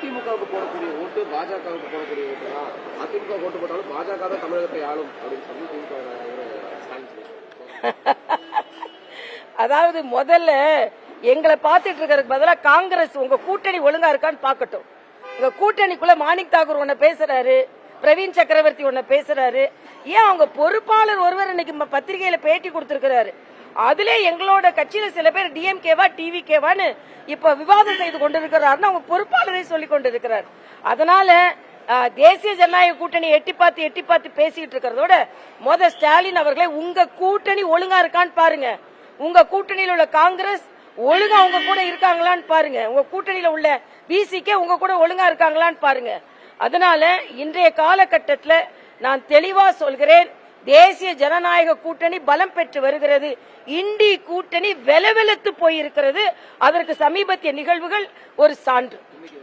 அதிமுகவுக்கு போடக்கூடிய ஓட்டு பாஜகவுக்கு போடக்கூடிய ஓட்டு தான். அதிமுக ஓட்டு போட்டாலும் பாஜக தான் தமிழகத்தை ஆளும் அப்படின்னு சொல்லி திமுக அதாவது முதல்ல எங்களை பார்த்துட்டு இருக்கிறதுக்கு பதிலாக காங்கிரஸ் உங்க கூட்டணி ஒழுங்கா இருக்கான்னு பாக்கட்டும். உங்க கூட்டணிக்குள்ள மாணிக் தாக்கூர் ஒன்ன பேசுறாரு, பிரவீன் சக்கரவர்த்தி ஒன்ன பேசுறாரு. ஏன் அவங்க பொறுப்பாளர் ஒருவர் இன்னைக்கு பத்திரிகையில பேட்டி கொடுத்திருக்கிறாரு. அதுல எங்களோட கட்சியில சில பேர் டிஎம்கேவா டிவிகேவான்னு இப்ப விவாதம் செய்து கொண்டிருக்கிறாருன்னு அவங்க பொறுப்பாளரை சொல்லிக் கொண்டிருக்கிறார். அதனால தேசிய ஜனநாயக கூட்டணி எட்டி பார்த்து பேசிட்டு இருக்கிறதோட ஸ்டாலின் அவர்களே உங்க கூட்டணி ஒழுங்கா இருக்கான்னு பாருங்க. உங்க கூட்டணியில் உள்ள காங்கிரஸ் ஒழுங்கா உங்க கூட இருக்காங்களான்னு பாருங்க. உங்க கூட்டணியில உள்ள பிசிகே உங்க கூட ஒழுங்கா இருக்காங்களான்னு பாருங்க. அதனால இன்றைய காலகட்டத்தில் நான் தெளிவா சொல்கிறேன், தேசிய ஜனநாயக கூட்டணி பலம் பெற்று வருகிறது. இண்டி கூட்டணி வெலவெலத்து போயிருக்கிறது. அதற்கு சமீபத்திய நிகழ்வுகள் ஒரு சான்று.